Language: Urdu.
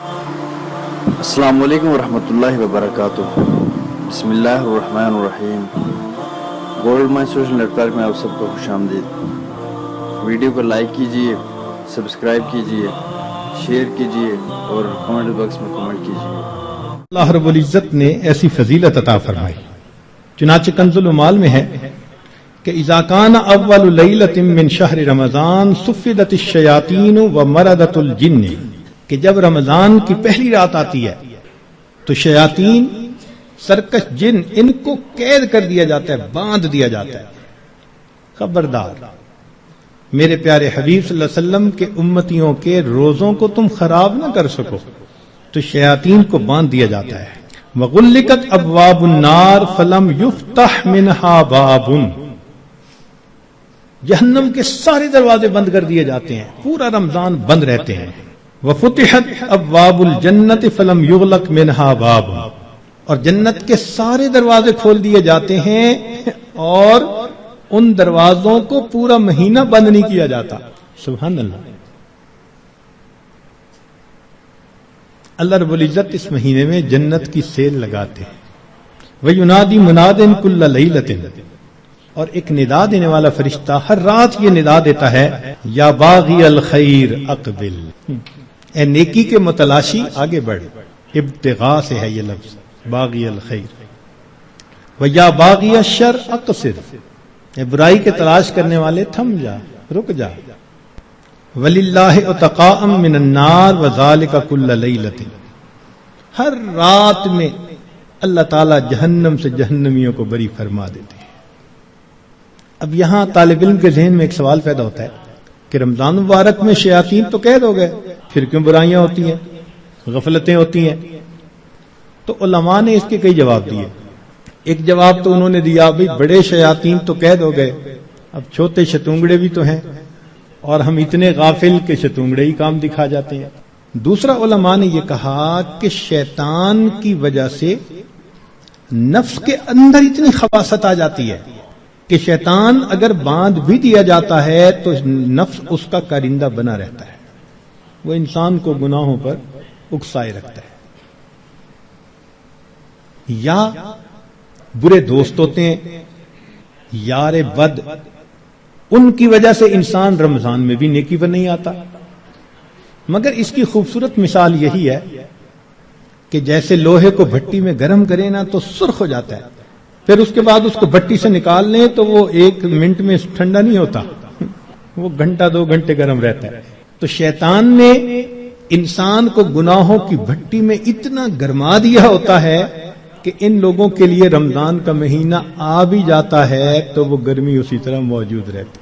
السلام علیکم ورحمۃ اللہ وبرکاتہ. بسم اللہ الرحمن الرحیم. Gold mine social network میں آپ سب کو خوش آمدید. ویڈیو کو لائک کیجیے، سبسکرائب کیجیے، شیئر کیجیے اور کمنٹ باکس میں کمنٹ کیجیے. اللہ رب العزت نے ایسی فضیلت عطا فرمائی. چنانچہ کنز المال میں ہے کہ اذا کان اول لیلۃ من شہر رمضان صفدت الشیاطین ومردت الجن، کہ جب رمضان کی پہلی رات آتی ہے تو شیاطین، سرکش جن، ان کو قید کر دیا جاتا ہے، باندھ دیا جاتا ہے. خبردار، میرے پیارے حبیب صلی اللہ علیہ وسلم کے امتیوں کے روزوں کو تم خراب نہ کر سکو تو شیاطین کو باندھ دیا جاتا ہے. وغلقت ابواب النار فلم یفتح منها باب، جہنم کے سارے دروازے بند کر دیے جاتے ہیں، پورا رمضان بند رہتے ہیں. وفتحت ابواب الجنت فلم یغلق منها باب، اور جنت کے سارے دروازے کھول دیے جاتے ہیں اور ان دروازوں کو پورا مہینہ بند نہیں کیا جاتا. سبحان اللہ. اللہ رب العزت اس مہینے میں جنت کی سیل لگاتے ہیں. وَيُنَادِي مُنَادٍ كُلَّ لَيْلَةٍ، اور ایک ندا دینے والا فرشتہ ہر رات یہ ندا دیتا ہے، یا باغی الخیر اقبل، اے نیکی کے متلاشی آگے بڑھ. ابتغاء سے ہے یہ لفظ، باغی الخیر. وَيَا بَاغِيَ الشَّرِّ اقصر، اے برائی کے تلاش کرنے والے تھم جا، رک جا. وَلِلَّهِ عُتَقَاءً مِّنَ النَّارِ وَذَلِكَ كُلَّ لَيْلَةٍ، ہر رات میں اللہ تعالیٰ جہنم سے جہنمیوں کو بری فرما دیتے ہیں. اب یہاں طالب علم کے ذہن میں ایک سوال پیدا ہوتا ہے کہ رمضان مبارک میں شیاطین تو قید ہو گئے، پھر کیوں برائیاں ہوتی ہیں، غفلتیں ہوتی ہیں؟ تو علماء نے اس کے کئی جواب دیے. ایک جواب تو انہوں نے دیا، بھئی بڑے شیاطین تو قید ہو گئے، اب چھوٹے شتونگڑے بھی تو ہیں، اور ہم اتنے غافل کہ شتونگڑے ہی کام دکھا جاتے ہیں. دوسرا علماء نے یہ کہا کہ شیطان کی وجہ سے نفس کے اندر اتنی خباثت آ جاتی ہے کہ شیطان اگر باندھ بھی دیا جاتا ہے تو نفس اس کا کارندہ بنا رہتا ہے، وہ انسان کو گناہوں پر اکسائے رکھتا ہے. یا برے دوست ہوتے ہیں، یار بد، ان کی وجہ سے انسان رمضان میں بھی نیکی پر نہیں آتا. مگر اس کی خوبصورت مثال یہی ہے کہ جیسے لوہے کو بھٹی میں گرم کریں نا تو سرخ ہو جاتا ہے، پھر اس کے بعد اس کو بھٹی سے نکال لیں تو وہ 1 منٹ میں ٹھنڈا نہیں ہوتا، وہ گھنٹہ 2 گھنٹے گرم رہتا ہے. تو شیطان نے انسان کو گناہوں کی بھٹی میں اتنا گرما دیا ہوتا ہے کہ ان لوگوں کے لیے رمضان کا مہینہ آ بھی جاتا ہے تو وہ گرمی اسی طرح موجود رہتی.